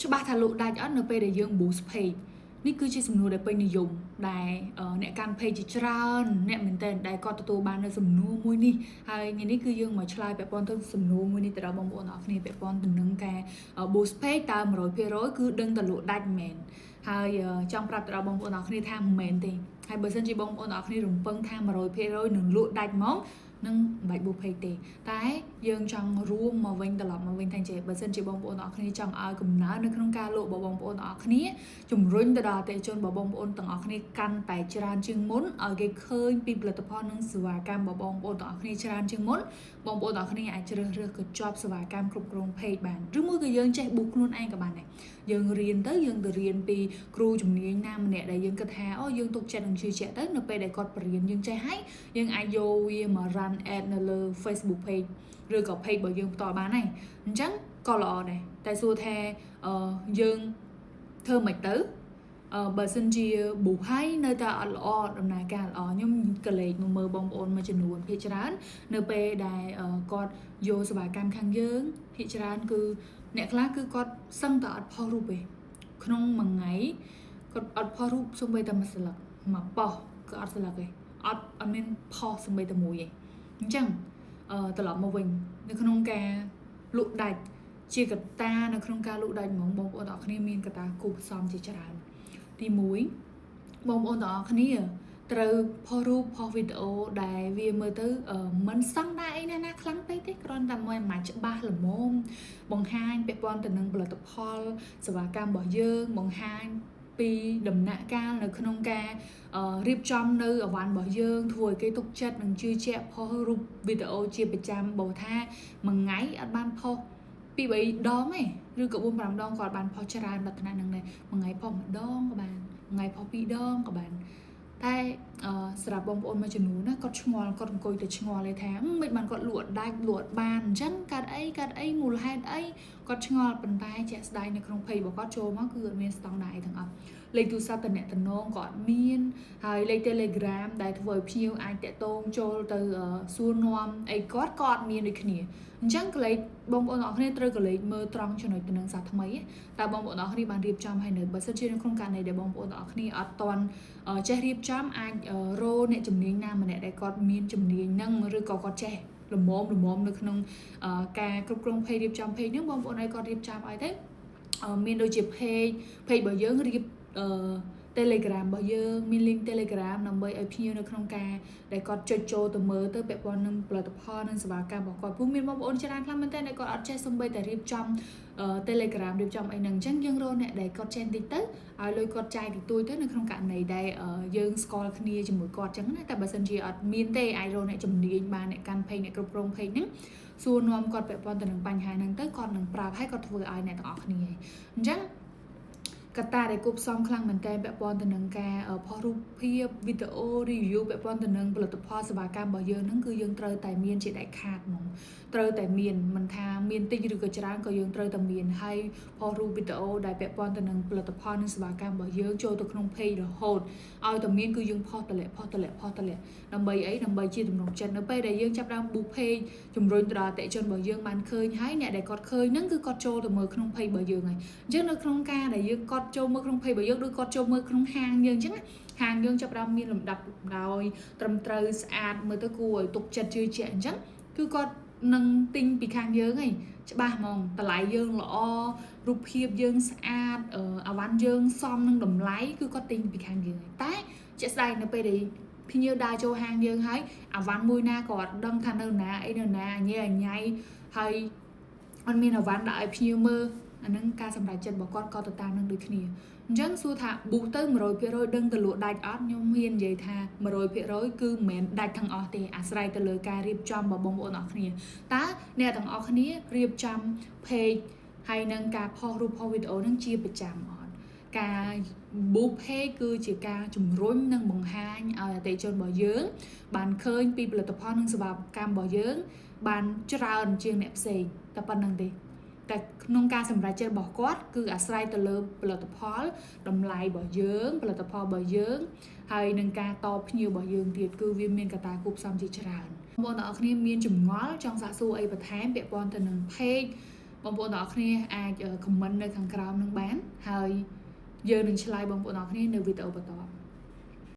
ច្បាស់ថាលោកដាច់អត់នៅពេលដែលយើង boost page នេះគឺជាសំណួរដែលពេញនិយមដែលអ្នកកាន់ page ជាច្រើនអ្នកមែនតើដែលគាត់ទទួលបាននៅសំណួរមួយនេះហើយថ្ងៃនេះគឺយើងមកឆ្លើយពាក់ព័ន្ធទៅសំណួរមួយនេះទៅដល់បងប្អូនអរគ្នាពាក់ព័ន្ធទៅនឹងការ boost page តើ 100% គឺដឹងតែលោកដាច់មែនហើយចង់ប្រាប់ទៅដល់បងប្អូនអរគ្នាថាមិនមែនទេហើយបើសិនជាបងប្អូនអរគ្នារំពឹងថា 100% នឹងលក់ដាច់ហ្មងនឹងមិនបាច់ boost page ទេតែយើងចង់រួមមកវិញត្រឡប់មកវិញថាចេះបើសិនជាបងប្អូនអរគ្នាចង់ឲ្យកំណើននៅក្នុងការលក់របស់បងប្អូនអរគ្នាជំរុញទៅដល់អតិថិជនរបស់បងប្អូនទាំងអស់គ្នាកាន់តែច្រើនជាងមុនឲ្យគេឃើញពីផលិតផលនិងសេវាកម្មរបស់បងប្អូនទាំងអស់គ្នាច្រើនជាងមុនបងប្អូនទាំងអស់គ្នាអាចជ្រើសរើសកញ្ចប់សេវាកម្មគ្រប់គ្រង page បានឬមួយក៏យើងចេះ book ខ្លួនឯងក៏បានដែរយើងរៀនទៅយើងទៅរៀនពីគ្រូជំនាញណាម្នាក់ដែលយើងគិតថាអូយើងទុកចិត្តនឹងជឿជាក់ទៅនៅពេលដែលគាត់បរៀនយើងចេះហើយយើងអាចយកវាមក run ad នៅលើ Facebook page ឬក៏ page របស់យើងផ្ទាល់បានហើយអញ្ចឹងក៏ល្អដែរតែសួរថាយើងធ្វើមិនទៅបើសិនជា book ហើយនៅតែអត់ល្អដំណើរការល្អខ្ញុំក៏លេចមកមើលបងប្អូនមួយចំនួនភាគច្រើននៅពេលដែលគាត់យកសេវាកម្មខាងយើងភាគច្រើនគឺអ្នកខ្លះគឺគាត់សឹងតែអត់ផុសរូបទេក្នុងមួយថ្ងៃគាត់អត់ផុសរូបសូម្បីតែមួយស្លឹកមួយប៉ោះគឺអត់ស្លឹកទេអត់មានផុសសូម្បីតែមួយទេអញ្ចឹងត្រឡប់មកវិញនៅក្នុងការលក់ដាច់ជាកត្តានៅក្នុងការលក់ដាច់ហ្មងបងប្អូនទាំងអស់គ្នាមានកត្តាគូផ្សំជាច្រើនទី1បងប្អូនទាំងអស់គ្នាត្រូវផុសរូបផុសវីដេអូដែលវាមើលទៅមិនសង្ដែរអីណាខ្លាំងពេកទេគ្រាន់តែមួយច្បាស់ល្មមបង្ហាញពាក់ព័ន្ធទៅនឹងផលិតផលសេវាកម្មរបស់យើងបង្ហាញពីដំណាក់កាលនៅក្នុងការរៀបចំនៅអវ៉ាន់របស់យើងធ្វើឲ្យគេទុកចិត្តនិងជឿជាក់ផុសរូបវីដេអូជាប្រចាំបើថាមួយថ្ងៃអត់បានផុសពី3ដងទេឬក៏4 5ដងក៏បានផុសច្រើនលក្ខណៈហ្នឹងដែរមួយថ្ងៃផុស1ដងក៏បានមួយថ្ងៃផុស2ដងក៏បានតែសម្រាប់បងប្អូនមួយចំនួនណាគាត់ឆ្ងល់គាត់អង្គុយទៅឆ្ងល់ឯថាមិនបានគាត់លក់ដាច់លក់បានអញ្ចឹងកាត់អីមូលហេតុអីគាត់ឆ្ងល់ប៉ុន្តែជាក់ស្ដែងនៅក្នុង page របស់គាត់ចូលមកគឺអត់មានស្តង់ដារអីទាំងអស់លេខទូរស័ព្ទតំណែងក៏អត់មានហើយលេខ Telegram ដែលធ្វើឲ្យភ្ញៀវអាចតាក់ទងចូលទៅសួរនាំអីគាត់ក៏អត់មានដូចគ្នាអញ្ចឹងកលេចបងប្អូនទាំងអស់គ្នាត្រូវកលេចមើលត្រង់ចំណុចតំណែងសាថ្មីតើបងប្អូនទាំងអស់គ្នាបានរៀបចំហើយនៅបើសិនជានៅក្នុងករណីដែលបងប្អូនទាំងអស់គ្នាអត់ទាន់ចេះរៀបចំអាចរកអ្នកជំនាញណាម្នាក់ដែលគាត់មានជំនាញហ្នឹងឬក៏គាត់ចេះល្មមនៅក្នុងការគ្រប់គ្រង page រៀបចំ page ហ្នឹងបងប្អូនឲ្យគាត់រៀបចំឲ្យទៅមានដូចជា page របស់យើងរៀបTelegram របស់យើងមាន link Telegram ដើម្បីឲ្យភ្ញៀវនៅក្នុងការដែលគាត់ចុចចូលទៅមើលទៅពាក់ព័ន្ធនឹងផលិតផលនិងសេវាកម្មរបស់គាត់ព្រោះមានបងប្អូនច្រើនខ្លះមែនតើដែលគាត់អត់ចេះសូម្បីតែរៀបចំ Telegram រៀបចំអីហ្នឹងអញ្ចឹងយើងរកអ្នកដែលគាត់ចេះតិចទៅឲ្យលុយគាត់ចាយតិចតួចទៅនៅក្នុងករណីដែលយើងស្គាល់គ្នាជាមួយគាត់អញ្ចឹងណាតែបើសិនជាអត់មានទេអាចរកអ្នកជំនាញបានអ្នកកាន់ page អ្នកគ្រប់គ្រង page ហ្នឹងសួរនាំគាត់ពាក់ព័ន្ធទៅនឹងបញ្ហាហ្នឹងទៅគាត់នឹងប្រាប់ឲ្យគាត់ធ្វើឲ្យអ្នកទាំងអស់គ្នាអញ្ចឹងកត្តាដែលគប់ផ្សំខ្លាំងមែនតើពាក់ព័ន្ធទៅនឹងការផុសរូបភាពវីដេអូ review ពាក់ព័ន្ធទៅនឹងផលិតផលសេវាកម្មរបស់យើងហ្នឹងគឺយើងត្រូវតែមានជាដាច់ខាតហ្មងត្រូវតែមានមិនថាមានតិចឬក៏ច្រើនក៏យើងត្រូវតែមានហើយផុសរូបវីដេអូដែលពាក់ព័ន្ធទៅនឹងផលិតផលនិងសេវាកម្មរបស់យើងចូលទៅក្នុង page រហូតឲ្យតែមានគឺយើងផុសតម្លាក់ដើម្បីអីដើម្បីជាទំនុកចិត្តនៅពេលដែលយើងចាប់ដើម book page ជំរុញទៅដល់អតិថិជនរបស់យើងបានឃើញហើយអ្នកដែលគាត់ឃើញហ្នឹងគឺគាត់ចូលទៅមើលក្នុង page របស់យើងហើយអញ្ចឹងនៅក្នុងការដែលយើងគាត់ចូលមើលក្នុង page របស់យើងដូចគាត់ចូលមើលក្នុងហាងយើងអញ្ចឹងហាងយើងចាប់ដើមមានលំដាប់ដោយត្រឹមត្រូវស្អាតមើលទៅគួរឲ្យទុកចិត្តជឿជាក់អញ្ចឹងគឺគាត់នឹងទិញពីខាងយើងហីច្បាស់ហ្មងតម្លៃយើងល្អរូបភាពយើងស្អាតអវ៉ាន់យើងសមនឹងតម្លៃគឺគាត់ទិញពីខាងយើងហើយតែជាក់ស្ដែងនៅពេលដែលភ្ញៀវដើរចូលហាងយើងហើយអវ៉ាន់មួយណាក៏អត់ដឹងថានៅណាអីនៅណាអញ៉ៃហើយអត់មានអវ៉ាន់ដាក់ឲ្យភ្ញៀវមើលអានឹងការសម្រេចចិត្តរបស់គាត់ក៏ទៅតាមនឹងដូចគ្នាអញ្ចឹងសួរថា book ទៅ 100% ដឹងទៅលក់ដាច់អត់ខ្ញុំហ៊ាននិយាយថា 100% គឺមិនមែនដាច់ទាំងអស់ទេអាស្រ័យទៅលើការរៀបចំរបស់បងប្អូនអរគ្នាតើអ្នកទាំងអស់គ្នារៀបចំ page ហើយនឹងការផុសរូបផុសវីដេអូនឹងជាប្រចាំអត់ការ book page គឺជាការជំរុញនិងបង្ហាញឲ្យអតិថិជនរបស់យើងបានឃើញពីផលិតផលនិងសេវាកម្មរបស់យើងបានច្រើនជាងអ្នកផ្សេងតែប៉ុណ្្នឹងទេតែក្នុងការសម្រេចចិត្តរបស់គាត់គឺអាស្រ័យទៅលើផលិតផលតម្លៃរបស់យើងផលិតផលរបស់យើងហើយនឹងការតបភ្ញៀវរបស់យើងទៀតគឺវាមានកត្តាគូផ្សំជាច្រើនបងប្អូនទាំងអស់គ្នាមានចម្ងល់ចង់សាកសួរអីបន្ថែមពាក់ព័ន្ធទៅនឹង page បងប្អូនទាំងអស់គ្នាអាច comment នៅខាងក្រោមនឹងបានហើយយើងនឹងឆ្លើយបងប្អូនទាំងអស់គ្នានៅវីដេអូបន្ត